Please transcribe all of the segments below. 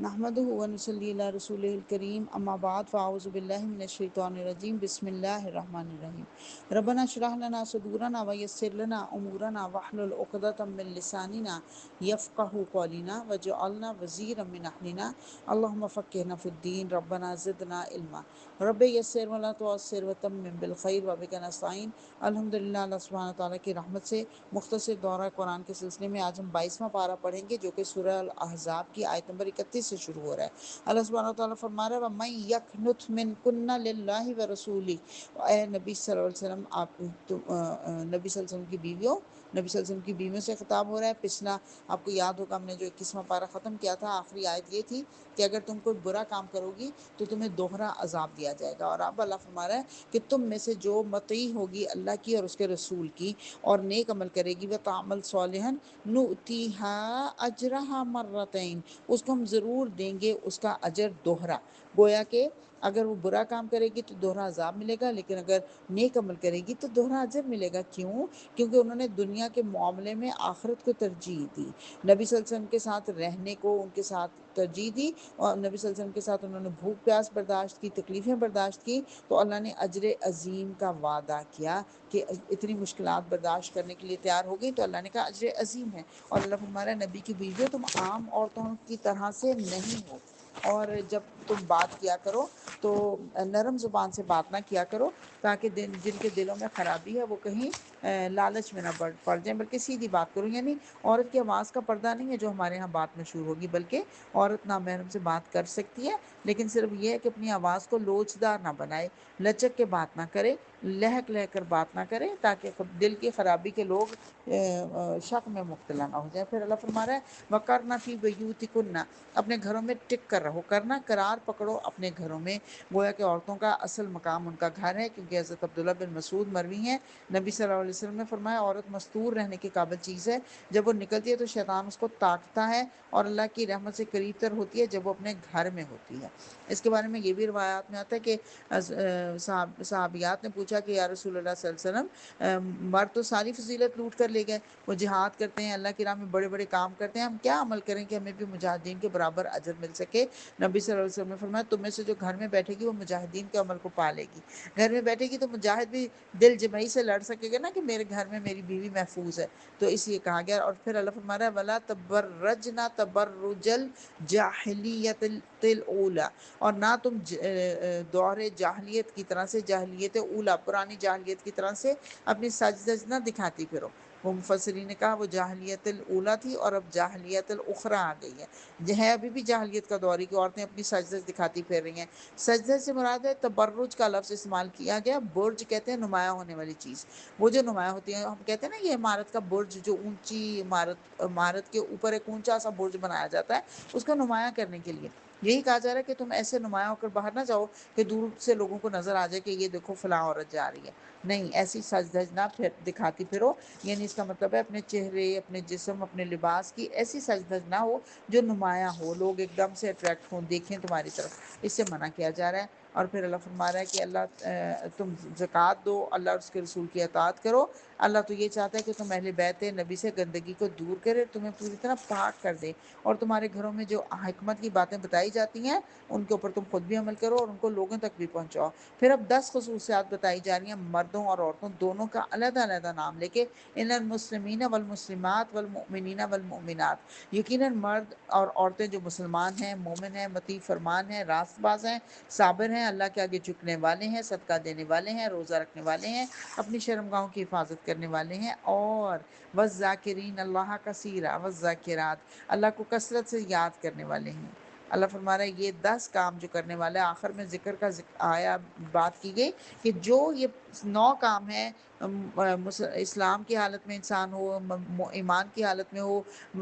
نحمده ونصلی علی رسولہ الکریم اما بعد فاعوذ باللہ من الشیطان الرجیم بسم اللہ الرحمن الرحیم ربنا اشرح لنا صدورنا ویسر لنا امورنا واحلل عقدۃ من لساننا یفقهوا قولنا واجعلنا وزیرا من اہلنا اللهم فقهنا فی الدین ربنا زدنا علما رب یسر ولا تعسر وتمم بالخیر وبک نستعین۔ الحمدللہ، اللہ سبحانہ تعالیٰ کی رحمت سے مختصر دورہ قرآن کے سلسلے میں آج ہم 22واں پارہ پڑھیں گے، جو کہ سورہ الاحزاب کی آیت نمبر 31 سے شروع ہو رہا ہے۔ اللہ سبحانہ تعالیٰ فرما رہا ہے وَمَن يَقْنُتْ مِنكُنَّ لِلَّهِ وَرَسُولِهِ، اے نبی صلی اللہ علیہ وسلم، آپ نبی صلی اللہ علیہ وسلم کی بیویوں، نبی صلی اللہ علیہ وسلم کی بیویوں سے خطاب ہو رہا ہے۔ پچھلا آپ کو یاد ہوگا، ہم نے جو 21واں پارہ ختم کیا تھا، آخری آیت یہ تھی کہ اگر تم کوئی برا کام کرو گی تو تمہیں دوہرا عذاب دیا جائے گا، اور اب اللہ فرما رہا ہے کہ تم میں سے جو مطیع ہوگی اللہ کی اور اس کے رسول کی اور نیک عمل کرے گی، وہ تعمل صالحا نؤتیہا اجرہا مرتین، اس کو ہم ضرور دیں گے اس کا اجر دوہرا۔ گویا کہ اگر وہ برا کام کرے گی تو دوہرا عذاب ملے گا، لیکن اگر نیک عمل کرے گی تو دوہرا اجر ملے گا۔ کیوں؟ کیونکہ انہوں نے دنیا کے معاملے میں آخرت کو ترجیح دی، نبی صلی اللہ علیہ وسلم کے ساتھ رہنے کو ان کے ساتھ ترجیح دی، اور نبی صلی اللہ علیہ وسلم کے ساتھ انہوں نے بھوک پیاس برداشت کی، تکلیفیں برداشت کی، تو اللہ نے اجر عظیم کا وعدہ کیا کہ اتنی مشکلات برداشت کرنے کے لیے تیار ہو گئی تو اللہ نے کہا اجر عظیم ہے۔ اور اللہ فرما رہا ہے نبی کی بیویوں تم عام عورتوں کی طرح سے نہیں ہو، اور جب تم بات کیا کرو تو نرم زبان سے بات نہ کیا کرو، تاکہ جن کے دلوں میں خرابی ہے وہ کہیں لالچ میں نہ پڑ جائیں، بلکہ سیدھی بات کرو۔ یعنی عورت کی آواز کا پردہ نہیں ہے جو ہمارے ہاں بات مشہور ہوگی، بلکہ عورت نامحرم سے بات کر سکتی ہے، لیکن صرف یہ ہے کہ اپنی آواز کو لوچدار نہ بنائے، لچک کے بات نہ کرے، لہک لہ کر بات نہ کرے، تاکہ دل کی خرابی کے لوگ شک میں مبتلا نہ ہو جائے۔ پھر اللہ فرما رہا ہے وَقَرْنَ فِي بُيُوتِكُنَّ، اپنے گھروں میں ٹک کر رہو، کرنا قرار پکڑو اپنے گھروں میں۔ گویا کہ عورتوں کا اصل مقام ان کا گھر ہے، کیونکہ حضرت عبداللہ بن مسعود مروی ہیں، نبی صلی اللہ علیہ وسلم نے فرمایا عورت مستور رہنے کے قابل چیز ہے، جب وہ نکلتی ہے تو شیطان اس کو تاکتا ہے، اور اللہ کی رحمت سے قریب تر ہوتی ہے جب وہ اپنے گھر میں ہوتی ہے۔ اس کے بارے میں یہ بھی روایات میں آتا ہے کہ صحابیات نے پوچھا کہ یا رسول اللہ صلی اللہ علیہ وسلم، مرد تو ساری فضیلت لوٹ کر لے گئے، وہ جہاد کرتے ہیں، اللہ کی راہ میں بڑے بڑے کام کرتے ہیں، ہم کیا عمل کریں کہ ہمیں بھی مجاہدین کے برابر اجر مل سکے؟ نبی صلی اللہ علیہ وسلم نے فرمایا تم میں سے جو گھر میں بیٹھے گی وہ مجاہدین کے عمل کو پالے گی، گھر میں بیٹھے گی تو مجاہد بھی دل جمعی سے لڑ سکے گا نا کہ میرے گھر میں میری بیوی محفوظ ہے، تو اس لیے کہا گیا۔ اور پھر اللہ فرما رہا ہے وَلَا تَبَرَّجْنَا تَبَرُّجَ الْجَاهِلِيَّةِ الْأُولَىٰ، اور نہ تم دور جاہلیت کی طرح سے، جاہلیت اولا پرانی جاہلیت کی طرح سے اپنی سج دج نہ دکھاتی پھرو۔ وہ مفسرین نے کہا وہ جاہلیت الاولا تھی اور اب جاہلیت الاخری آ گئی ہے ابھی بھی جاہلیت کا دور ہے کہ عورتیں اپنی سج دج دکھاتی پھر رہی ہیں۔ سجدہ سے مراد ہے تبرج کا لفظ استعمال کیا گیا، برج کہتے ہیں نمایاں ہونے والی چیز، وہ جو نمایاں ہوتی ہے، ہم کہتے ہیں نا یہ عمارت کا برج، جو اونچی عمارت کے اوپر ایک اونچا سا برج بنایا جاتا ہے اس کو نمایاں کرنے کے لیے، یہی کہا جا رہا ہے کہ تم ایسے نمایاں ہو کر باہر نہ جاؤ کہ دور سے لوگوں کو نظر آ جائے کہ یہ دیکھو فلاں عورت جا رہی ہے، نہیں ایسی سج دج نہ دکھاتی پھرو۔ یعنی اس کا مطلب ہے اپنے چہرے، اپنے جسم، اپنے لباس کی ایسی سج دج نہ ہو جو نمایاں ہو، لوگ ایک دم سے اٹریکٹ ہوں، دیکھیں تمہاری طرف، اس سے منع کیا جا رہا ہے۔ اور پھر اللہ فرما رہا ہے کہ اللہ تم زکوٰۃ دو، اللہ اور اس کے رسول کی اطاعت کرو، اللہ تو یہ چاہتا ہے کہ تم اہل بیت نبی سے گندگی کو دور کرے، تمہیں پوری طرح پاک کر دے، اور تمہارے گھروں میں جو حکمت کی باتیں بتائی جاتی ہیں ان کے اوپر تم خود بھی عمل کرو اور ان کو لوگوں تک بھی پہنچاؤ۔ پھر اب 10 خصوصیات بتائی جا رہی ہیں مردوں اور عورتوں دونوں کا علیحدہ علیحدہ نام لے کے، ان المسلمین والمسلمات والمؤمنین والمؤمنات، یقیناً مرد اور عورتیں جو مسلمان ہیں، مومن ہیں، مطیع فرمان ہیں، راست باز ہیں، صابر ہیں، اللہ کے آگے جھکنے والے ہیں، صدقہ دینے والے ہیں، روزہ رکھنے والے ہیں، اپنی شرمگاہوں کی حفاظت کرنے والے ہیں، اور والذاکرین اللہ کثیرا والذاکرات، اللہ کو کثرت سے یاد کرنے والے ہیں۔ اللہ فرما رہا ہے یہ 10 کام جو کرنے والا ہے، آخر میں ذکر کا آیا بات کی گئی کہ جو یہ 9 کام ہیں، اسلام کی حالت میں انسان ہو، ایمان کی حالت میں ہو،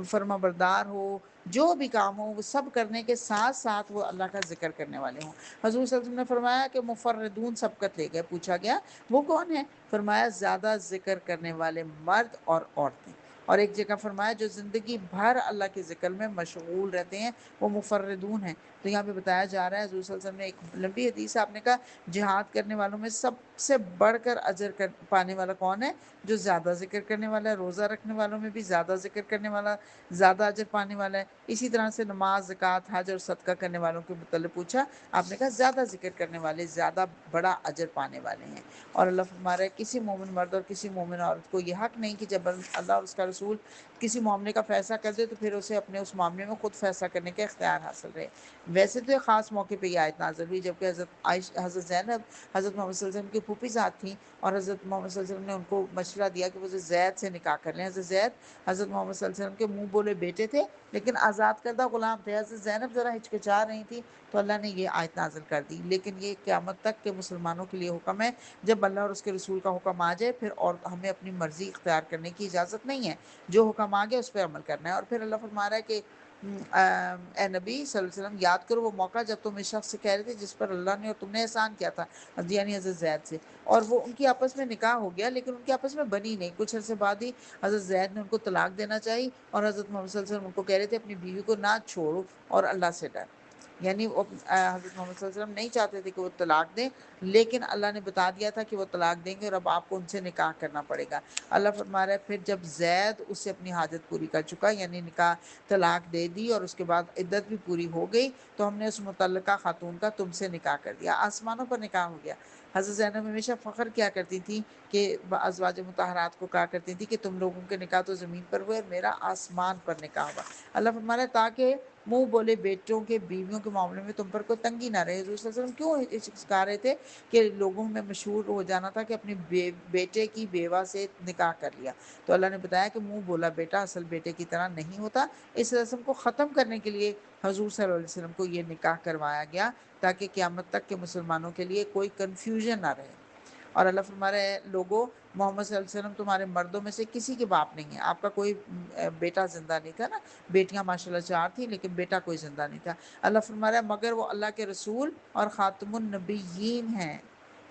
فرما بردار ہو، جو بھی کام ہو وہ سب کرنے کے ساتھ ساتھ وہ اللہ کا ذکر کرنے والے ہوں۔ حضور صلی اللہ علیہ وسلم نے فرمایا کہ مفردون سبقت لے گئے، پوچھا گیا وہ کون ہے؟ فرمایا زیادہ ذکر کرنے والے مرد اور عورتیں۔ اور ایک جگہ فرمایا جو زندگی بھر اللہ کے ذکر میں مشغول رہتے ہیں وہ مفردون ہیں۔ تو یہاں پہ بتایا جا رہا ہے حضور صلی اللہ علیہ وسلم نے ایک لمبی حدیث آپ نے کہا جہاد کرنے والوں میں سب سے بڑھ کر اجر پانے والا کون ہے؟ جو زیادہ ذکر کرنے والا ہے۔ روزہ رکھنے والوں میں بھی زیادہ ذکر کرنے والا زیادہ اجر پانے والا ہے۔ اسی طرح سے نماز، زکوٰۃ، حج اور صدقہ کرنے والوں کے متعلق پوچھا، آپ نے کہا زیادہ ذکر کرنے والے زیادہ بڑا اجر پانے والے ہیں۔ اور اللہ فرما رہا ہے کسی مومن مرد اور کسی مومن عورت کو یہ حق نہیں کہ جب اللہ اور اس کا رسول کسی معاملے کا فیصلہ کر دے تو پھر اسے اپنے اس معاملے میں خود فیصلہ کرنے کا اختیار حاصل رہے۔ ویسے تو ایک خاص موقع پہ یہ آیت نازل ہوئی جبکہ حضرت زینب حضرت محمد صلی اللہ علیہ وسلم کی پھوپھی ذات تھیں، اور حضرت محمد صلی اللہ علیہ وسلم نے ان کو مشورہ دیا کہ وہ زید سے نکاح کر لیں۔ حضرت زید حضرت محمد صلی اللہ علیہ وسلم کے منہ بولے بیٹے تھے لیکن آزاد کردہ غلام تھے۔ حضرت زینب ذرا ہچکچا رہی تھی تو اللہ نے یہ آیت نازل کر دی، لیکن یہ قیامت تک کے مسلمانوں کے لیے حکم ہے، جب اللہ اور اس کے رسول کا حکم آ جائے پھر اور ہمیں اپنی مرضی اختیار کرنے کی اجازت نہیں ہے، جو حکم آ گیا اس پہ عمل کرنا ہے۔ اور پھر اللہ فرما رہا ہے کہ اے نبی صلی اللہ علیہ وسلم یاد کرو وہ موقع جب تم اس شخص سے کہہ رہے تھے جس پر اللہ نے اور تم نے احسان کیا تھا، یعنی حضرت زید سے، اور وہ ان کی آپس میں نکاح ہو گیا لیکن ان کی آپس میں بنی نہیں۔ کچھ عرصے بعد ہی حضرت زید نے ان کو طلاق دینا چاہی اور حضرت محمد صلی اللہ علیہ وسلم ان کو کہہ رہے تھے اپنی بیوی کو نہ چھوڑو اور اللہ سے ڈر، یعنی حضرت محمد صلی اللہ علیہ وسلم نہیں چاہتے تھے کہ وہ طلاق دیں، لیکن اللہ نے بتا دیا تھا کہ وہ طلاق دیں گے اور اب آپ کو ان سے نکاح کرنا پڑے گا۔ اللہ فرما رہا ہے پھر جب زید اس سے اپنی حاجت پوری کر چکا، یعنی نکاح طلاق دے دی اور اس کے بعد عدت بھی پوری ہو گئی، تو ہم نے اس متعلقہ خاتون کا تم سے نکاح کر دیا، آسمانوں پر نکاح ہو گیا۔ حضرت زینب ہمیشہ فخر کیا کرتی تھی کہ ازواج مطہرات کو کہا کرتی تھی کہ تم لوگوں کے نکاح تو زمین پر ہوئے اور میرا آسمان پر نکاح ہوا۔ اللہ فرما رہا ہے تاکہ منہ بولے بیٹوں کے بیویوں کے معاملے میں تم پر کوئی تنگی نہ رہے۔ حضور صلی اللہ علیہ وسلم کیوں سکھا رہے تھے کہ لوگوں میں مشہور ہو جانا تھا کہ اپنی بیٹے کی بیوہ سے نکاح کر لیا، تو اللہ نے بتایا کہ منہ بولا بیٹا اصل بیٹے کی طرح نہیں ہوتا۔ اس رسم کو ختم کرنے کے لیے حضور صلی اللہ علیہ وسلم کو یہ نکاح کروایا گیا تاکہ قیامت تک کے مسلمانوں کے لیے کوئی کنفیوژن نہ رہے۔ اور اللہ فرما رہا ہے لوگوں محمد صلی اللہ علیہ وسلم تمہارے مردوں میں سے کسی کے باپ نہیں ہے، آپ کا کوئی بیٹا زندہ نہیں تھا نا، بیٹیاں ماشاءاللہ 4 تھیں لیکن بیٹا کوئی زندہ نہیں تھا۔ اللہ فرما رہا ہے مگر وہ اللہ کے رسول اور خاتم النبیین ہیں۔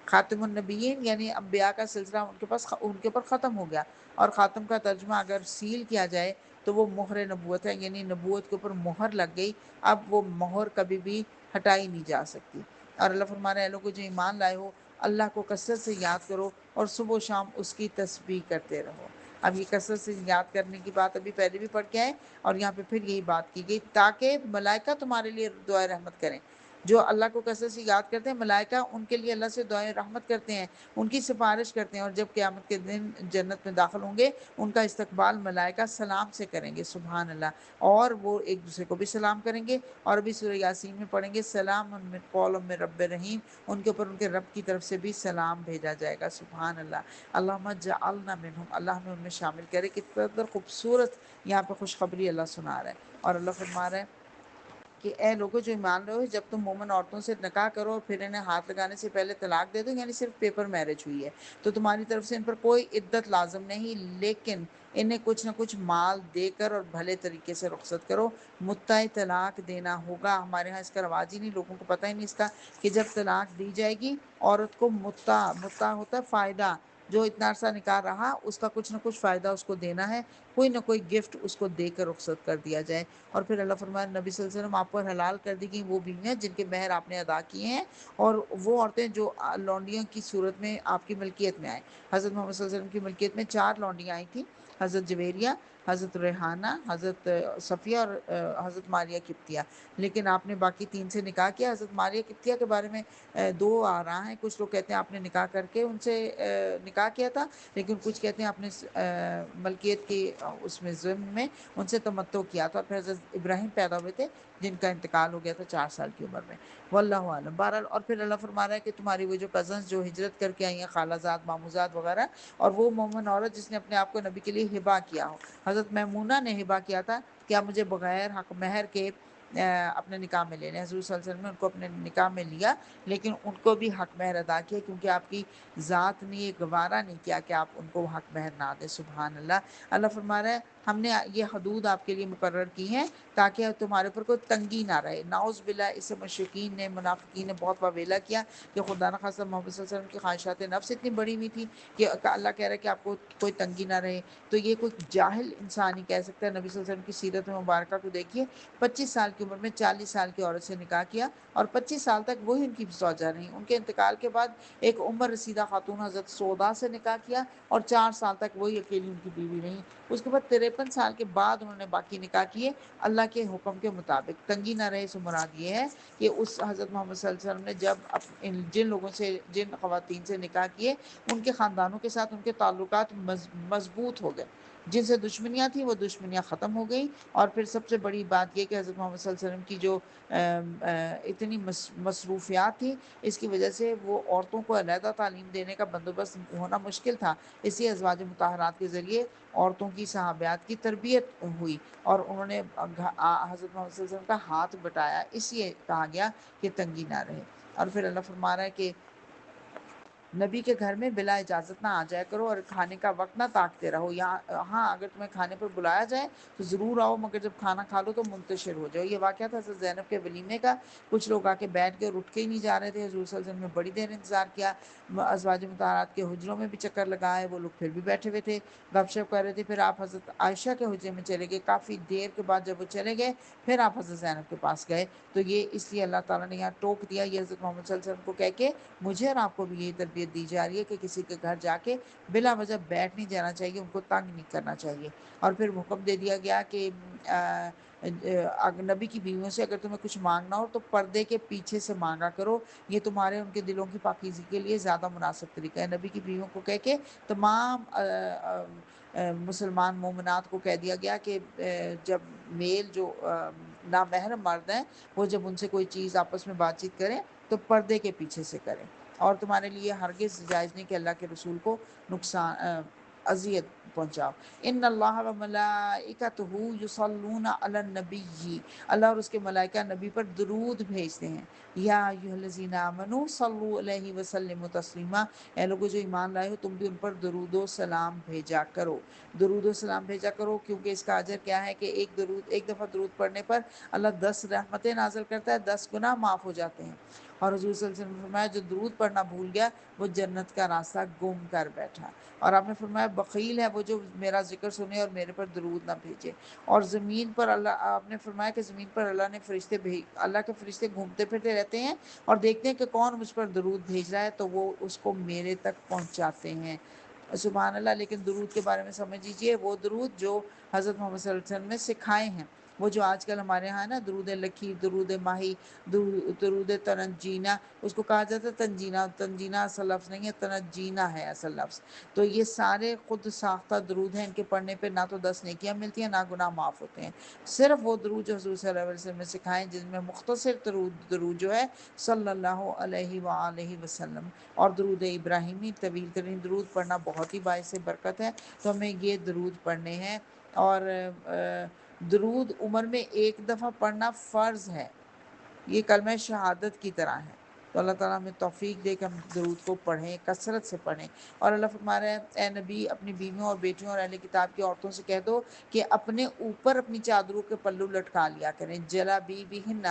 خاتم النبیین یعنی انبیاء کا سلسلہ ان کے اوپر ختم ہو گیا، اور خاتم کا ترجمہ اگر سیل کیا جائے تو وہ مہر نبوت ہے، یعنی نبوت کے اوپر مہر لگ گئی، اب وہ مہر کبھی بھی ہٹائی نہیں جا سکتی۔ اور اللہ فرما رہا ہے لوگوں جو ایمان لائے ہو اللہ کو کثرت سے یاد کرو اور صبح و شام اس کی تسبیح کرتے رہو۔ اب یہ کثرت سے یاد کرنے کی بات ابھی پہلے بھی پڑھ کے آئے اور یہاں پہ پھر یہی بات کی گئی تاکہ ملائکہ تمہارے لیے دعائے رحمت کریں۔ جو اللہ کو کثرت سے یاد کرتے ہیں ملائکہ ان کے لیے اللہ سے دعائیں رحمت کرتے ہیں، ان کی سفارش کرتے ہیں، اور جب قیامت کے دن جنت میں داخل ہوں گے ان کا استقبال ملائکہ سلام سے کریں گے، سبحان اللہ، اور وہ ایک دوسرے کو بھی سلام کریں گے۔ اور ابھی سورہ یاسین میں پڑھیں گے سلام من قول من رب رحیم، ان کے اوپر ان کے رب کی طرف سے بھی سلام بھیجا جائے گا، سبحان اللہ۔ اللہم اجعلنا منہم، اللہ ہمیں ان میں شامل کرے۔ کتنا خوبصورت یہاں پہ خوشخبری اللہ سنا رہا ہے۔ اور اللہ فرما رہا ہے کہ اے لوگوں جو ایمان رہے ہو جب تم مومن عورتوں سے نکاح کرو اور پھر انہیں ہاتھ لگانے سے پہلے طلاق دے دو، یعنی صرف پیپر میرج ہوئی ہے، تو تمہاری طرف سے ان پر کوئی عدت لازم نہیں، لیکن انہیں کچھ نہ کچھ مال دے کر اور بھلے طریقے سے رخصت کرو۔ متع طلاق دینا ہوگا، ہمارے ہاں اس کا رواج ہی نہیں، لوگوں کو پتہ ہی نہیں اس کا، کہ جب طلاق دی جائے گی عورت کو متع ہوتا ہے فائدہ، جو اتنا عرصہ نکاح رہا اس کا کچھ نہ کچھ فائدہ اس کو دینا ہے، کوئی نہ کوئی گفٹ اس کو دے کر رخصت کر دیا جائے۔ اور پھر اللہ فرمایا نبی صلی اللہ علیہ وسلم آپ پر حلال کر دی گئی وہ بیویاں جن کے مہر آپ نے ادا کیے ہیں، اور وہ عورتیں جو لونڈیوں کی صورت میں آپ کی ملکیت میں آئیں۔ حضرت محمد صلی اللہ علیہ وسلم کی ملکیت میں 4 لونڈیاں آئی تھیں، حضرت جویریہ، حضرت ریحانہ، حضرت صفیہ اور حضرت ماریہ قبطیہ، لیکن آپ نے باقی 3 سے نکاح کیا۔ حضرت ماریہ قبطیہ کے بارے میں 2 آ رہا ہیں، کچھ لوگ کہتے ہیں آپ نے نکاح کر کے ان سے نکاح کیا تھا، لیکن کچھ کہتے ہیں آپ نے ملکیت کی اس میں ضمن میں ان سے تمتع کیا تھا، اور پھر حضرت ابراہیم پیدا ہوئے تھے جن کا انتقال ہو گیا تھا 4 سال کی عمر میں، واللہ عالم۔ بہرحال اور پھر اللہ فرما رہا ہے کہ تمہاری وہ جو کزنز جو ہجرت کر کے آئی ہیں، خالہ زاد، ماموں زاد وغیرہ، اور وہ مومن عورت جس نے اپنے آپ کو نبی کے لیے ہبا کیا ہو، حضرت میمونہ نے ہبا کیا تھا، کیا مجھے بغیر حق مہر کے اپنے نکاح میں لینے، حضور صلی اللہ علیہ وسلم نے ان کو اپنے نکاح میں لیا، لیکن ان کو بھی حق مہر ادا کیا کیونکہ آپ کی ذات نے یہ گوارا نہیں کیا کہ آپ ان کو حق مہر نہ دیں، سبحان اللہ۔ اللہ فرما رہا ہے ہم نے یہ حدود آپ کے لیے مقرر کی ہیں تاکہ تمہارے اوپر کوئی تنگی نہ رہے۔ نعوذ باللہ، اس سے مشرکین نے، منافقین نے بہت واویلا کیا کہ خدا نخواستہ محمد صلی اللہ علیہ وسلم کی خواہشات نفس اتنی بڑی ہوئی تھی کہ اللہ کہہ رہا ہے کہ آپ کو کوئی تنگی نہ رہے۔ تو یہ کوئی جاہل انسان ہی کہہ سکتا ہے۔ نبی صلی اللہ علیہ وسلم کی سیرت مبارکہ کو دیکھیے، 25 سال کی عمر میں 40 سال کی عورت سے نکاح کیا اور 25 سال تک وہی ان کی زوجہ رہیں۔ ان کے انتقال کے بعد ایک عمر رسیدہ خاتون حضرت سودا سے نکاح کیا اور 4 سال تک وہی اکیلی ان کی بیوی رہیں۔ اس کے بعد 53 سال کے بعد انہوں نے باقی نکاح کیے اللہ کے حکم کے مطابق۔ تنگی نہ رہے سے مراد یہ ہے کہ اس حضرت محمد صلی اللہ علیہ وسلم نے جب جن لوگوں سے، جن خواتین سے نکاح کیے، ان کے خاندانوں کے ساتھ ان کے تعلقات مضبوط ہو گئے۔ جن سے دشمنیاں تھیں وہ دشمنیاں ختم ہو گئیں۔ اور پھر سب سے بڑی بات یہ کہ حضرت محمد صلی اللہ علیہ وسلم کی جو اتنی مصروفیات تھی، اس کی وجہ سے وہ عورتوں کو علیحدہ تعلیم دینے کا بندوبست ہونا مشکل تھا۔ اسی ازواج مطہرات کے ذریعے عورتوں کی صحابیات کی تربیت ہوئی اور انہوں نے حضرت محمد صلی اللہ علیہ وسلم کا ہاتھ بٹایا، اس لیے کہا گیا کہ تنگی نہ رہے۔ اور پھر اللہ فرما رہا ہے کہ نبی کے گھر میں بلا اجازت نہ آ جایا کرو اور کھانے کا وقت نہ تاکتے رہو۔ ہاں اگر تمہیں کھانے پر بلایا جائے تو ضرور آؤ، مگر جب کھانا کھا لو تو منتشر ہو جاؤ۔ یہ واقعہ تھا حضرت زینب کے ولیمے کا۔ کچھ لوگ آ کے بیٹھ کے اور اٹھ کے ہی نہیں جا رہے تھے۔ حضور صلی اللہ علیہ وسلم نے بڑی دیر انتظار کیا، ازواج مطہرات کے حجروں میں بھی چکر لگائے، وہ لوگ پھر بھی بیٹھے ہوئے تھے، گپ شپ کر رہے تھے۔ پھر آپ حضرت عائشہ کے حجرے میں چلے گئے۔ کافی دیر کے بعد جب وہ چلے گئے پھر آپ حضرت زینب کے پاس گئے۔ تو یہ اس لیے اللہ تعالیٰ نے یہاں ٹوک دیا، یہ حضرت محمد صلی اللہ علیہ وسلم کو کہہ کے مجھے اور آپ کو بھی یہی تربیت دی جا رہی ہے کہ کسی کے گھر جا کے بلا وجہ بیٹھ نہیں جانا چاہیے، ان کو تنگ نہیں کرنا چاہیے۔ اور پھر حکم دے دیا گیا کہ نبی کی بیویوں سے اگر تمہیں کچھ مانگنا ہو تو پردے کے پیچھے سے مانگا کرو، یہ تمہارے ان کے دلوں کی پاکیزگی کے لیے زیادہ مناسب طریقہ ہے۔ نبی کی بیویوں کو کہہ کے تمام مسلمان مومنات کو کہہ دیا گیا کہ جب میل جو نامحرم مرد ہیں وہ جب ان سے کوئی چیز آپس میں بات چیت کریں تو پردے کے پیچھے سے کریں، اور تمہارے لیے ہرگز جائز نہیں کہ اللہ کے رسول کو نقصان اذیت پہنچاؤ۔ ان اللہ و ملائکتہ یصلون علی النبی، اللہ اور اس کے ملائکہ نبی پر درود بھیجتے ہیں۔ یا ایھا الذین آمنوا صلوا علیہ وسلموا تسلیما، اے لوگو جو ایمان لائے ہو تم بھی ان پر درود و سلام بھیجا کرو، درود و سلام بھیجا کرو، کیونکہ اس کا اجر کیا ہے کہ ایک دفعہ درود پڑھنے پر اللہ 10 رحمتیں نازل کرتا ہے، 10 گناہ معاف ہو جاتے ہیں۔ اور حضور صلی اللہ علیہ وسلم نے فرمایا جو درود پڑھنا بھول گیا وہ جنت کا راستہ گم کر بیٹھا۔ اور آپ نے فرمایا بخیل ہے وہ جو میرا ذکر سنے اور میرے پر درود نہ بھیجے۔ اور زمین پر اللہ، آپ نے فرمایا کہ زمین پر اللہ کے فرشتے گھومتے پھرتے رہتے ہیں اور دیکھتے ہیں کہ کون مجھ پر درود بھیج رہا ہے تو وہ اس کو میرے تک پہنچاتے ہیں۔ سبحان اللہ۔ لیکن درود کے بارے میں سمجھ لیجئے وہ درود جو حضرت محمد صلی اللہ علیہ وسلم نے سکھائے ہیں، وہ جو آج کل ہمارے ہاں ہے نا، درود لکھی، درود ماہی، درود تنجینا، اس کو کہا جاتا ہے تنجینا۔ تنجینا اصل لفظ نہیں ہے، تنجینا ہے اصل لفظ۔ تو یہ سارے خود ساختہ درود ہیں، ان کے پڑھنے پہ نہ تو 10 نیکیاں ملتی ہیں نہ گناہ معاف ہوتے ہیں۔ صرف وہ درود جو حضور صلی اللہ علیہ وسلم نے سکھائے جن میں مختصر درود جو ہے صلی اللہ علیہ وآلہ وسلم، اور درود ابراہیمی طویل ترین درود پڑھنا بہت ہی باعث برکت ہے، تو ہمیں یہ درود پڑھنے ہیں۔ اور درود عمر میں ایک دفعہ پڑھنا فرض ہے، یہ کلمہ شہادت کی طرح ہے۔ تو اللہ تعالیٰ ہمیں توفیق دے کہ ہم درود کو پڑھیں، کثرت سے پڑھیں۔ اور اللہ فرما رہا ہے اے نبی اپنی بیویوں اور بیٹیوں اور اہل کتاب کی عورتوں سے کہہ دو کہ اپنے اوپر اپنی چادروں کے پلو لٹکا لیا کریں۔ جلابیبہن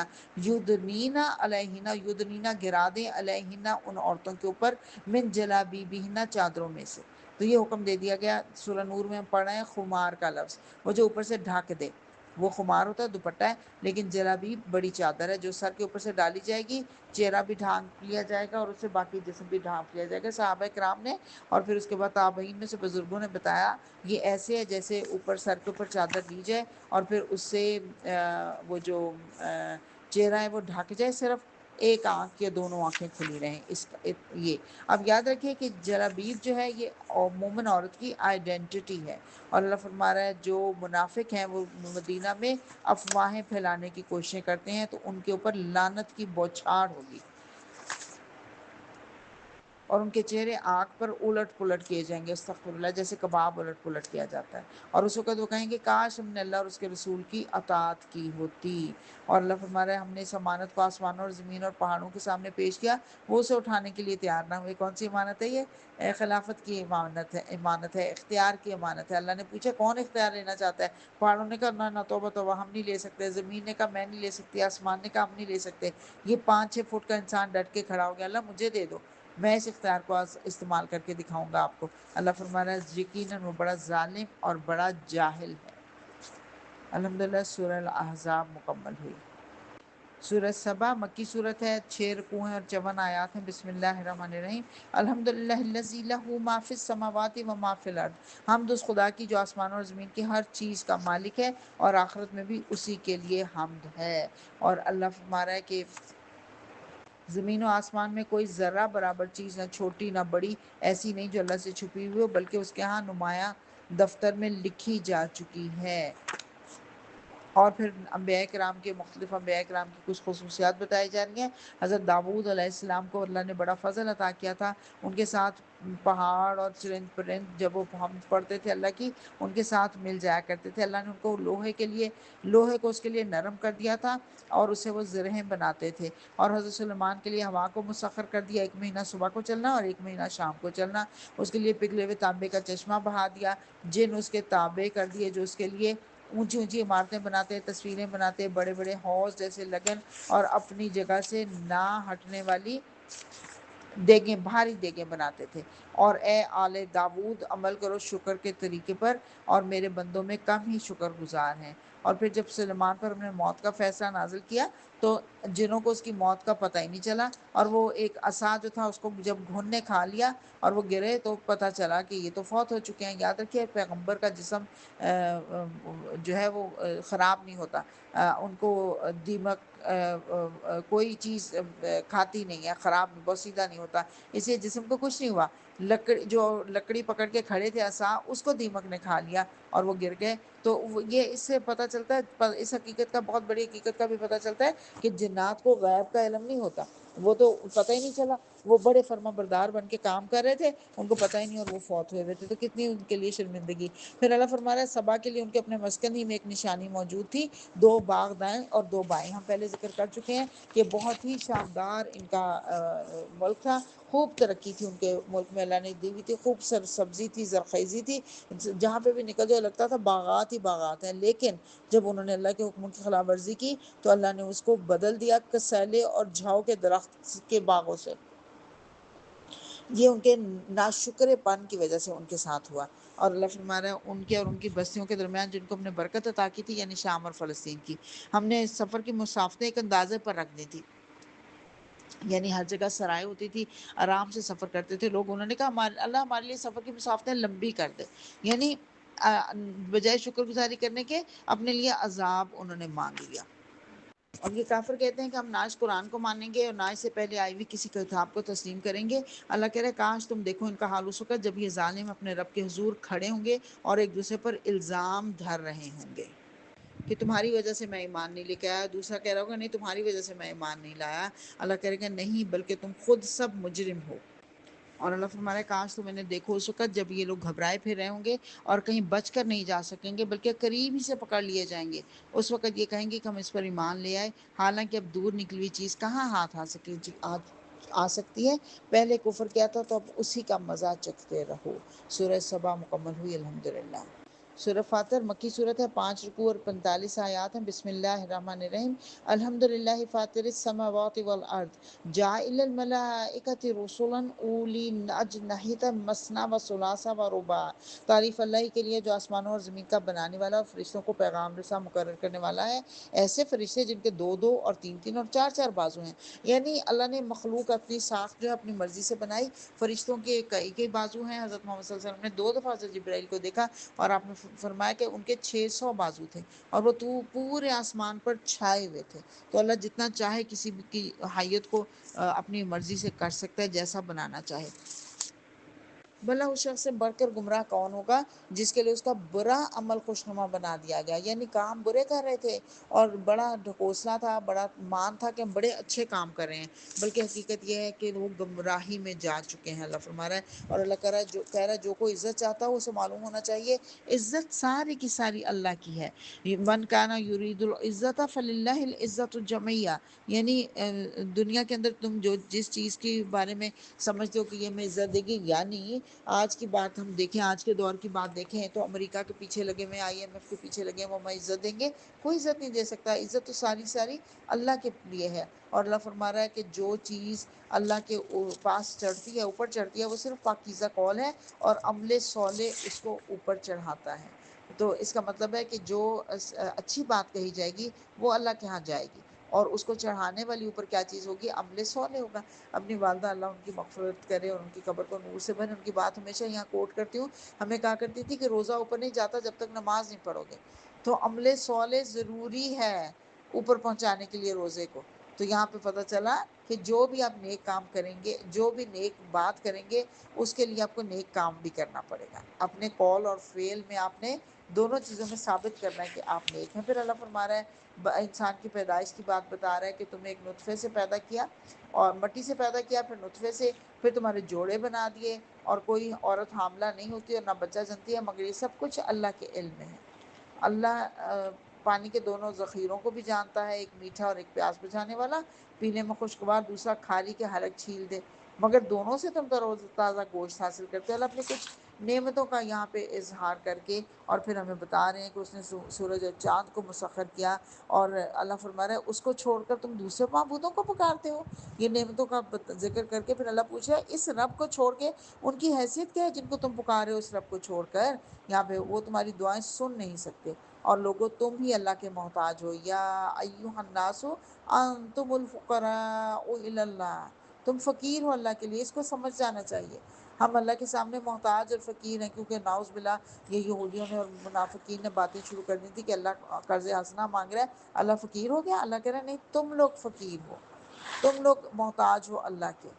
یدنین علیہن، یدنین گرا دیں علیہن ان عورتوں کے اوپر، من جلابیبہن چادروں میں سے۔ تو یہ حکم دے دیا گیا۔ سورہ نور میں ہم پڑھ رہے ہیں خمار کا لفظ، وہ جو اوپر سے ڈھک دے، وہ خمار ہوتا ہے، دوپٹہ ہے، لیکن جلابیب بڑی چادر ہے جو سر کے اوپر سے ڈالی جائے گی، چہرہ بھی ڈھانپ لیا جائے گا اور اس سے باقی جسم بھی ڈھانپ لیا جائے گا۔ صحابہ کرام نے اور پھر اس کے بعد تابعین میں سے بزرگوں نے بتایا یہ ایسے ہے جیسے اوپر سر کے اوپر چادر لی جائے اور پھر اس سے وہ جو چہرہ ہے وہ ڈھک جائے، صرف ایک آنکھ یا دونوں آنکھیں کھلی رہیں۔ یہ اب یاد رکھیے کہ جلابیب جو ہے یہ مومن عورت کی آئیڈینٹی ہے۔ اور اللہ فرما رہا ہے جو منافق ہیں وہ مدینہ میں افواہیں پھیلانے کی کوششیں کرتے ہیں تو ان کے اوپر لعنت کی بوچھار ہوگی۔ اور ان کے چہرے آگ پر الٹ پلٹ کیے جائیں گے، استغفر اللہ، جیسے کباب الٹ پلٹ کیا جاتا ہے، اور اس وقت وہ کہیں گے کاش ہم نے اللہ اور اس کے رسول کی اطاعت کی ہوتی۔ اور اللہ فرما رہا ہے ہم نے اس امانت کو آسمانوں اور زمین اور پہاڑوں کے سامنے پیش کیا، وہ اسے اٹھانے کے لیے تیار نہ ہوئے۔ کون سی امانت ہے یہ؟ خلافت کی امانت ہے، اختیار کی امانت ہے۔ اللہ نے پوچھا کون اختیار لینا چاہتا ہے؟ پہاڑوں نے کہا نہ توبہ توبہ، ہم نہیں لے سکتے۔ زمین نے کہا میں نہیں لے سکتی۔ آسمان نے کہا ہم نہیں لے سکتے۔ یہ 5-6 فٹ کا انسان ڈٹ کے کھڑا ہو گیا، اللہ مجھے دے دو، میں اس اختیار کو استعمال کر کے دکھاؤں گا آپ کو۔ اللہ فرما رہا ہے یقیناً وہ بڑا ظالم اور بڑا جاہل ہے۔ الحمدللہ سورہ الاحزاب مکمل ہوئی۔ سورہ سبا مکی صورت ہے، 6 رکوع ہیں اور 54 آیات ہیں۔ بسم اللہ الرحمن الرحیم۔ الحمدللہ الذی لہ ما فی السماوات و ما فی الارض۔ حمد اس خدا کی جو آسمانوں اور زمین کی ہر چیز کا مالک ہے، اور آخرت میں بھی اسی کے لیے حمد ہے۔ اور اللہ فرما رہا ہے کہ زمین و آسمان میں کوئی ذرہ برابر چیز، نہ چھوٹی نہ بڑی، ایسی نہیں جو اللہ سے چھپی ہوئی ہو، بلکہ اس کے ہاں نمایاں دفتر میں لکھی جا چکی ہے۔ اور پھر انبیاء کرام کے مختلف انبیاء کرام کی کچھ خصوصیات بتائی جا رہی ہیں۔ حضرت داؤد علیہ السلام کو اللہ نے بڑا فضل عطا کیا تھا، ان کے ساتھ پہاڑ اور چرند پرند جب وہ ہم پڑھتے تھے اللہ کی، ان کے ساتھ مل جایا کرتے تھے۔ اللہ نے ان کو لوہے کو اس کے لیے نرم کر دیا تھا، اور اسے وہ زرہیں بناتے تھے۔ اور حضرت سلیمان کے لیے ہوا کو مسخر کر دیا، 1 مہینہ صبح کو چلنا اور 1 مہینہ شام کو چلنا۔ اس کے لیے پگھلے ہوئے تانبے کا چشمہ بہا دیا، جن اس کے تابع کر دیے جو اس کے لیے اونچی اونچی عمارتیں بناتے، تصویریں بناتے، بڑے بڑے حوض جیسے لگن اور اپنی جگہ سے نہ ہٹنے والی دیگیں، بھاری دیگیں بناتے تھے۔ اور اے آل داود عمل کرو شکر کے طریقے پر، اور میرے بندوں میں کم ہی شکر گزار ہیں۔ اور پھر جب سلیمان پر ہم نے موت کا فیصلہ نازل کیا تو جنوں کو اس کی موت کا پتہ ہی نہیں چلا، اور وہ ایک عصا جو تھا اس کو جب گھن نے کھا لیا اور وہ گرے تو پتہ چلا کہ یہ تو فوت ہو چکے ہیں۔ یاد رکھیے پیغمبر کا جسم جو ہے وہ خراب نہیں ہوتا، ان کو دیمک کوئی چیز کھاتی نہیں ہے، خراب بوسیدہ نہیں ہوتا، اس لیے جسم کو کچھ نہیں ہوا۔ جو لکڑی پکڑ کے کھڑے تھے عصا، اس کو دیمک نے کھا لیا اور وہ گر گئے۔ تو یہ اس سے پتہ چلتا ہے، اس حقیقت کا، بہت بڑی حقیقت کا بھی پتہ چلتا ہے کہ جنات کو غیب کا علم نہیں ہوتا، وہ تو پتہ ہی نہیں چلا، وہ بڑے فرما بردار بن کے کام کر رہے تھے، ان کو پتہ ہی نہیں، اور وہ فوت ہوئے تھے، تو کتنی ان کے لیے شرمندگی۔ پھر اللہ فرما رہا ہے سبا کے لیے ان کے اپنے مسکن ہی میں ایک نشانی موجود تھی، 2 باغ دائیں اور 2 بائیں۔ ہم پہلے ذکر کر چکے ہیں کہ بہت ہی شاندار ان کا ملک تھا، خوب ترقی تھی ان کے ملک میں، اللہ نے دی ہوئی تھی، خوب سبزی تھی، زرخیزی تھی، جہاں پہ بھی نکل جائے لگتا تھا باغات ہی باغات ہیں۔ لیکن جب انہوں نے اللہ کے حکم کی خلاف ورزی کی تو اللہ نے اس کو بدل دیا کسیلے اور جھاؤ کے درخت کے باغوں سے۔ یہ ان کے ناشکرے پن کی وجہ سے ان کے ساتھ ہوا۔ اور اللہ فرما رہا ہے ان کے اور ان کی بستیوں کے درمیان جن کو ہم نے برکت عطا کی تھی، یعنی شام اور فلسطین کی، ہم نے سفر کی مسافتیں ایک اندازے پر رکھ دی تھی، یعنی ہر جگہ سرائے ہوتی تھی، آرام سے سفر کرتے تھے لوگ۔ انہوں نے کہا اللہ ہمارے لیے سفر کی مسافتیں لمبی کر دے، یعنی بجائے شکر گزاری کرنے کے اپنے لیے عذاب انہوں نے مانگ لیا۔ اور یہ کافر کہتے ہیں کہ ہم نہ اس قرآن کو مانیں گے اور نہ اس سے پہلے آئی ہوئی کسی کتاب کو تسلیم کریں گے۔ اللہ کہہ رہا ہے کاش تم دیکھو ان کا حال اس وقت جب یہ ظالم اپنے رب کے حضور کھڑے ہوں گے اور ایک دوسرے پر الزام دھر رہے ہوں گے کہ تمہاری وجہ سے میں ایمان نہیں لے کے آیا، دوسرا کہہ رہا ہوگا نہیں تمہاری وجہ سے میں ایمان نہیں لایا۔ اللہ کہہ رہے گا نہیں، بلکہ تم خود سب مجرم ہو۔ اور اللہ فرما رہا ہے کاش تم انہیں دیکھو اس وقت جب یہ لوگ گھبرائے پھر رہے ہوں گے اور کہیں بچ کر نہیں جا سکیں گے، بلکہ قریب ہی سے پکڑ لیے جائیں گے۔ اس وقت یہ کہیں گے کہ ہم اس پر ایمان لے آئے، حالانکہ اب دور نکلی ہوئی چیز کہاں ہاتھ آ سکتی ہے، پہلے کفر کیا تھا تو اب اسی کا مزہ چکھتے رہو۔ سورہ سبا مکمل ہوئی الحمدللہ۔ سورہ فاتر مکی صورت ہے، 5 رکوع اور 45 آیات ہیں۔ بسم اللہ الرحمن الرحیم۔ الحمدللہ فاطر السماوات والارض جاعل الملائکۃ رسلا اولی اجنحۃ مثنی و ثلاث و رباع۔ تعریف اللہ کے لیے جو آسمانوں اور زمین کا بنانے والا اور فرشتوں کو پیغام رساں مقرر کرنے والا ہے، ایسے فرشتے جن کے 2 اور 3 اور 4 بازو ہیں، یعنی اللہ نے مخلوق اپنی ساخت جو ہے اپنی مرضی سے بنائی۔ فرشتوں کے کئی بازو ہیں، حضرت محمد صلی اللہ علیہ وسلم نے 2 دفعہ حضرت جبرائیل کو دیکھا اور آپ نے فرمایا کہ ان کے 600 بازو تھے اور وہ پورے آسمان پر چھائے ہوئے تھے۔ تو اللہ جتنا چاہے کسی بھی کی حیت کو اپنی مرضی سے کر سکتا ہے، جیسا بنانا چاہے۔ بھلا اس شخص سے بڑھ کر گمراہ کون ہوگا جس کے لیے اس کا برا عمل خوشنما بنا دیا گیا، یعنی کام برے کر رہے تھے اور بڑا ڈھکوسلا تھا، بڑا مان تھا کہ ہم بڑے اچھے کام کر رہے ہیں، بلکہ حقیقت یہ ہے کہ وہ گمراہی میں جا چکے ہیں۔ اللہ فرما رہا ہے، اور اللہ کہہ رہا ہے جو کوئی عزت چاہتا ہے اسے معلوم ہونا چاہیے عزت ساری کی ساری اللہ کی ہے۔ من کانا یرید العزت فللہ العزت الجمیہ، یعنی دنیا کے اندر تم جو جس چیز کے بارے میں سمجھتے ہو کہ یہ میں عزت دے گی، یعنی آج کی بات ہم دیکھیں، آج کے دور کی بات دیکھیں تو امریکہ کے پیچھے لگے ہوئے، IMF کے پیچھے لگے ہیں، وہ ہمیں عزت دیں گے؟ کوئی عزت نہیں دے سکتا۔ عزت تو ساری ساری اللہ کے لیے ہے، اور اللہ فرما رہا ہے کہ جو چیز اللہ کے پاس چڑھتی ہے، اوپر چڑھتی ہے، وہ صرف پاکیزہ قول ہے اور عمل صالح اس کو اوپر چڑھاتا ہے۔ تو اس کا مطلب ہے کہ جو اچھی بات کہی جائے گی وہ اللہ کے ہاں جائے گی، اور اس کو چڑھانے والی اوپر کیا چیز ہوگی؟ عمل صالح ہوگا۔ اپنی والدہ اللہ ان کی مغفرت کرے اور ان کی قبر کو نور سے بھرے، ان کی بات ہمیشہ یہاں کوٹ کرتی ہوں، ہمیں کہا کرتی تھی کہ روزہ اوپر نہیں جاتا جب تک نماز نہیں پڑھو گے، تو عمل صالح ضروری ہے اوپر پہنچانے کے لیے روزے کو۔ تو یہاں پہ پتہ چلا کہ جو بھی آپ نیک کام کریں گے، جو بھی نیک بات کریں گے، اس کے لیے آپ کو نیک کام بھی کرنا پڑے گا۔ اپنے قول اور فعل میں آپ نے دونوں چیزوں میں ثابت کرنا ہے کہ آپ نیک ہیں۔ پھر اللہ فرما رہا ہے، انسان کی پیدائش کی بات بتا رہا ہے کہ تمہیں ایک نطفے سے پیدا کیا اور مٹی سے پیدا کیا، پھر نطفے سے، پھر تمہارے جوڑے بنا دیے، اور کوئی عورت حاملہ نہیں ہوتی اور نہ بچہ جنتی ہے، مگر یہ سب کچھ اللہ کے علم میں ہے۔ اللہ پانی کے دونوں ذخیروں کو بھی جانتا ہے، ایک میٹھا اور ایک پیاس بجھانے والا، پینے میں خوشگوار، دوسرا کھاری کے حلق چھیل دے، مگر دونوں سے تم تروز تازہ گوشت حاصل کرتے ہو۔ اللہ اپنی کچھ نعمتوں کا یہاں پہ اظہار کر کے اور پھر ہمیں بتا رہے ہیں کہ اس نے سورج اور چاند کو مسخر کیا، اور اللہ فرما رہا ہے اس کو چھوڑ کر تم دوسرے معبودوں کو پکارتے ہو۔ یہ نعمتوں کا ذکر کر کے پھر اللہ پوچھ رہا ہے اس رب کو چھوڑ کے ان کی حیثیت کیا ہے جن کو تم پکارے ہو؟ اس رب کو چھوڑ کر یہاں پہ وہ تمہاری دعائیں سن نہیں سکتے، اور لوگوں تم ہی اللہ کے محتاج ہو۔ یا ایھا الناس انتم الفقراء الی اللہ، تم فقیر ہو اللہ کے لیے، اس کو سمجھ جانا چاہیے۔ ہم اللہ کے سامنے محتاج اور فقیر ہیں، کیونکہ نعوذ باللہ یہ یہودیوں نے اور منافقین نے باتیں شروع کر دی تھی کہ اللہ قرض حسنہ مانگ رہا ہے، اللہ فقیر ہو گیا؟ اللہ کہہ رہا ہے نہیں، تم لوگ فقیر ہو، تم لوگ محتاج ہو اللہ کے۔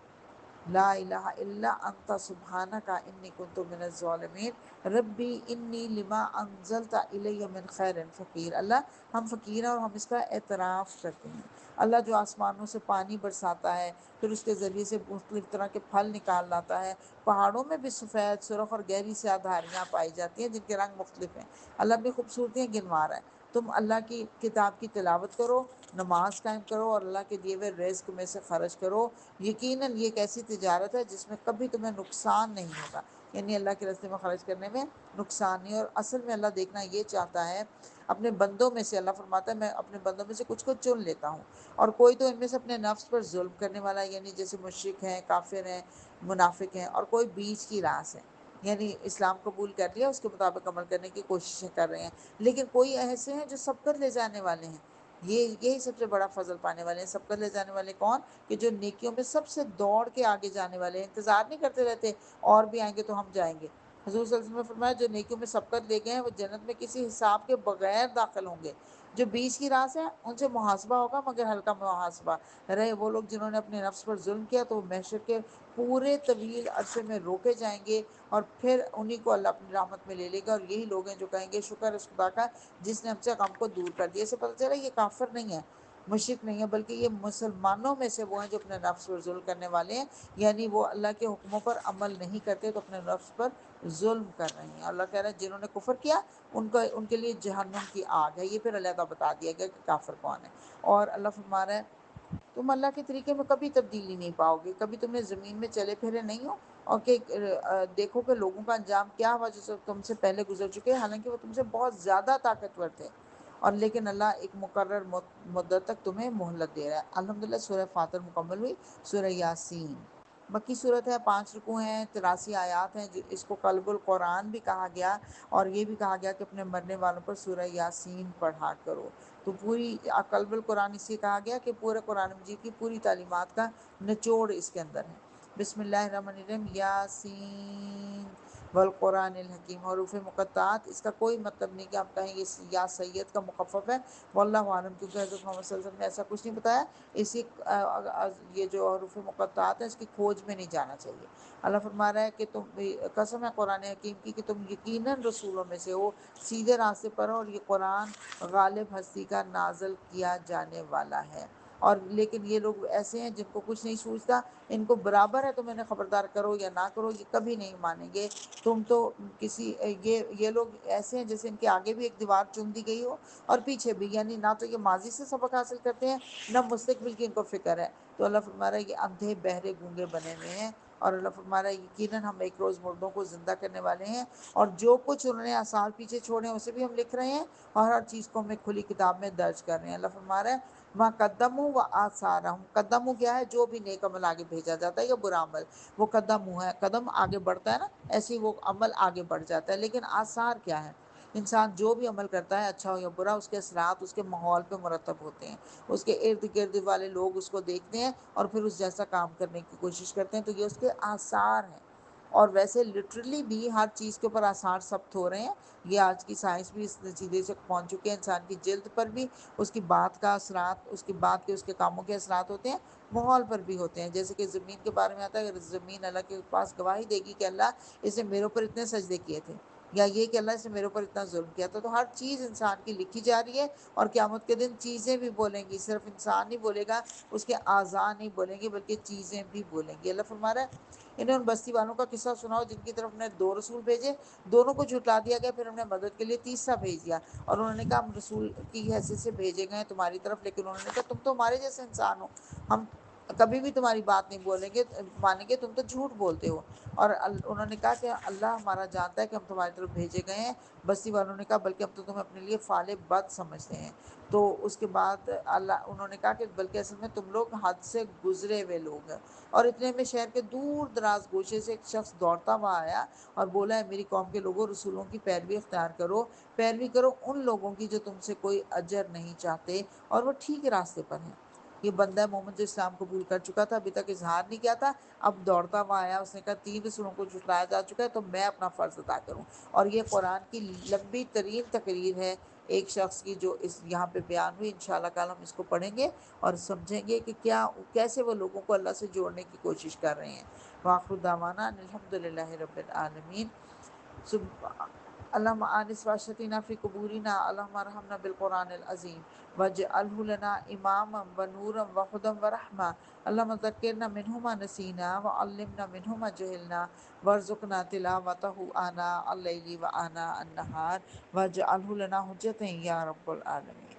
لا الہ الا انت سبحانک انی کنت من الظالمین ربی انی لما انزلت الی من خیر فقیر۔ اللہ ہم فقیر ہیں اور ہم اس کا اعتراف کرتے ہیں۔ اللہ جو آسمانوں سے پانی برساتا ہے، پھر اس کے ذریعے سے مختلف طرح کے پھل نکال لاتا ہے، پہاڑوں میں بھی سفید، سرخ اور گہری سیاہ دھاریاں پائی جاتی ہیں جن کے رنگ مختلف ہیں۔ اللہ اپنی خوبصورتیاں گنوا رہا ہے۔ تم اللہ کی کتاب کی تلاوت کرو، نماز قائم کرو اور اللہ کے دیے ہوئے رزق میں سے خرچ کرو، یقیناً یہ ایک ایسی تجارت ہے جس میں کبھی تمہیں نقصان نہیں ہوگا، یعنی اللہ کے راستے میں خرچ کرنے میں نقصان نہیں۔ اور اصل میں اللہ دیکھنا یہ چاہتا ہے اپنے بندوں میں سے، اللہ فرماتا ہے میں اپنے بندوں میں سے کچھ کو چن لیتا ہوں، اور کوئی تو ان میں سے اپنے نفس پر ظلم کرنے والا ہے، یعنی جیسے مشرک ہیں، کافر ہیں، منافق ہیں، اور کوئی بیچ کی راہ ہے، یعنی اسلام قبول کر لیا، اس کے مطابق عمل کرنے کی کوششیں کر رہے ہیں، لیکن کوئی ایسے ہیں جو سبقت لے جانے والے ہیں۔ یہی سب سے بڑا فضل پانے والے ہیں۔ سبقت لے جانے والے کون؟ کہ جو نیکیوں میں سب سے دوڑ کے آگے جانے والے ہیں، انتظار نہیں کرتے رہتے اور بھی آئیں گے تو ہم جائیں گے۔ حضور صلی اللہ علیہ وسلم نے فرمایا جو نیکیوں میں سبقت لے گئے ہیں وہ جنت میں کسی حساب کے بغیر داخل ہوں گے۔ جو بیچ کی راہ سے ہیں ان سے محاسبہ ہوگا، مگر ہلکا محاسبہ رہے وہ لوگ جنہوں نے اپنے نفس پر ظلم کیا، تو وہ محشر کے پورے طویل عرصے میں روکے جائیں گے، اور پھر انہی کو اللہ اپنی رحمت میں لے لے گا، اور یہی لوگ ہیں جو کہیں گے شکر ہے اس خدا کا جس نے ہم سے غم کو دور کر دیا۔ اس سے پتہ چلا یہ کافر نہیں ہے، مشرک نہیں ہے، بلکہ یہ مسلمانوں میں سے وہ ہیں جو اپنے نفس پر ظلم کرنے والے ہیں، یعنی وہ اللہ کے حکموں پر عمل نہیں کرتے تو اپنے نفس پر ظلم کر رہے ہیں۔ اللہ کہہ رہا ہے جنہوں نے کفر کیا ان کے لیے جہنم کی آگ ہے۔ یہ پھر علیحدہ بتا دیا گیا کہ کافر کون ہے۔ اور اللہ فرما رہا ہے تم اللہ کے طریقے میں کبھی تبدیلی نہیں پاؤ گے، کبھی تم نے زمین میں چلے پھرے نہیں ہو اور کہ دیکھو کہ لوگوں کا انجام کیا ہوا جو تم سے پہلے گزر چکے، حالانکہ وہ تم سے بہت زیادہ طاقتور تھے، اور لیکن اللہ ایک مقرر مدت تک تمہیں مہلت دے رہا ہے۔ الحمدللہ سورہ فاتر مکمل ہوئی۔ سورہ یاسین مکی صورت ہے، 5 رکوع ہیں، 83 آیات ہیں، اس کو قلب القرآن بھی کہا گیا، اور یہ بھی کہا گیا کہ اپنے مرنے والوں پر سورہ یاسین پڑھا کرو۔ تو پوری قلب القرآن اس لیے کہا گیا کہ پورے قرآن مجید کی پوری تعلیمات کا نچوڑ اس کے اندر ہے۔ بسم اللہ الرحمن الرحیم، یاسین والقرآن الحکیم، حروف مقطعات اس کا کوئی مطلب نہیں کہ آپ کہیں یہ یا سید کا مخفف ہے، واللہ عالم، کیونکہ حضرت محمد صلی اللہ علیہ وسلم نے ایسا کچھ نہیں بتایا۔ اسی یہ جو حروف مقطعات ہیں اس کی کھوج میں نہیں جانا چاہیے۔ اللہ فرما رہا ہے کہ تم، قسم ہے قرآن حکیم کی، کہ تم یقیناً رسولوں میں سے ہو، سیدھے راستے پر ہو، اور یہ قرآن غالب ہستی کا نازل کیا جانے والا ہے۔ اور لیکن یہ لوگ ایسے ہیں جن کو کچھ نہیں سوچتا، ان کو برابر ہے تم انہیں خبردار کرو یا نہ کرو، یہ کبھی نہیں مانیں گے۔ تم تو کسی یہ لوگ ایسے ہیں جیسے ان کے آگے بھی ایک دیوار چن دی گئی ہو اور پیچھے بھی، یعنی نہ تو یہ ماضی سے سبق حاصل کرتے ہیں نہ مستقبل کی ان کو فکر ہے۔ تو اللہ فرما رہا ہے یہ اندھے بہرے گونگے بنے ہوئے ہیں، اور اللہ فرما رہا ہے یقیناً ہم ایک روز مردوں کو زندہ کرنے والے ہیں، اور جو کچھ انہوں نے آثار پیچھے چھوڑے ہیں اسے بھی ہم لکھ رہے ہیں، اور ہر چیز کو ہمیں کھلی کتاب میں درج کر رہے ہیں۔ اللہ فرما رہا ہے وہاں قدموا و آثارہم، قدموا کیا ہے؟ جو بھی نیک عمل آگے بھیجا جاتا ہے یا برا عمل، وہ قدموا ہے، قدم آگے بڑھتا ہے نا، ایسے ہی وہ عمل آگے بڑھ جاتا ہے۔ لیکن آثار کیا ہے؟ انسان جو بھی عمل کرتا ہے اچھا ہو یا برا، اس کے اثرات اس کے ماحول پہ مرتب ہوتے ہیں، اس کے ارد گرد والے لوگ اس کو دیکھتے ہیں اور پھر اس جیسا کام کرنے کی کوشش کرتے ہیں، تو یہ اس کے آثار ہیں۔ اور ویسے لٹرلی بھی ہر چیز کے اوپر آثار ثبت ہو رہے ہیں، یہ آج کی سائنس بھی اس نتیجے سے پہنچ چکے ہیں، انسان کی جلد پر بھی اس کی بات کا اثرات، اس کی بات کے اس کے کاموں کے اثرات ہوتے ہیں، ماحول پر بھی ہوتے ہیں۔ جیسے کہ زمین کے بارے میں آتا ہے، اگر زمین اللہ کے پاس گواہی دے گی کہ اللہ اس نے میرے اوپر اتنے سجدے کیے تھے، یا یہ کہ اللہ اس نے میرے اوپر اتنا ظلم کیا تھا، تو ہر چیز انسان کی لکھی جا رہی ہے، اور قیامت کے دن چیزیں بھی بولیں گی، صرف انسان نہیں بولے گا، اس کے اعضاء نہیں بولیں گے بلکہ چیزیں بھی بولیں گی۔ اللہ فرما رہا ہے انہیں ان بستی والوں کا قصہ سناؤ جن کی طرف نے دو رسول بھیجے، دونوں کو جھٹلا دیا گیا، پھر ہم نے مدد کے لیے تیسرا بھیج دیا، اور انہوں نے کہا ہم رسول کی حیثیت سے بھیجے گئے ہیں تمہاری طرف، لیکن انہوں نے کہا تم تو ہمارے جیسے انسان ہو، ہم کبھی بھی تمہاری بات نہیں بولیں گے، مانیں گے، تم تو جھوٹ بولتے ہو۔ اور انہوں نے کہا کہ اللہ ہمارا جانتا ہے کہ ہم تمہاری طرف بھیجے گئے ہیں۔ بستی والوں نے کہا بلکہ ہم تو تمہیں اپنے لیے فعال بد سمجھتے ہیں۔ تو اس کے بعد انہوں نے کہا کہ بلکہ اصل میں تم لوگ حد سے گزرے ہوئے لوگ ہیں۔ اور اتنے میں شہر کے دور دراز گوشے سے ایک شخص دوڑتا ہوا آیا اور بولا ہے میری قوم کے لوگوں، رسولوں کی پیروی اختیار کرو، پیروی کرو ان لوگوں کی جو تم سے کوئی اجر نہیں چاہتے اور وہ ٹھیک راستے پر ہیں۔ یہ بندہ محمد جو اسلام قبول کر چکا تھا، ابھی تک اظہار نہیں کیا تھا، اب دوڑتا ہوا آیا، اس نے کہا 3 رسولوں کو جھٹلایا جا چکا ہے تو میں اپنا فرض ادا کروں۔ اور یہ قرآن کی لمبی ترین تقریر ہے ایک شخص کی، جو اس یہاں پہ بیان ہوئی۔ انشاءاللہ کل ہم اس کو پڑھیں گے اور سمجھیں گے کہ کیسے وہ لوگوں کو اللہ سے جوڑنے کی کوشش کر رہے ہیں۔ وآخر دعوانا ان الحمدللہ رب العالمین۔ اللہم آنس واشتنا فی قبورنا، اللہم ارحمنا بالقرآن العظیم واجعلہ لنا اماما ونورا وہدی ورحمہ، اللہم ذکرنا منہ ما نسینا وعلمنا منہ ما جہلنا وارزقنا تلاوتہ آناء اللیل وآناء النہار واجعلہ لنا حجۃ یا رب العالمین۔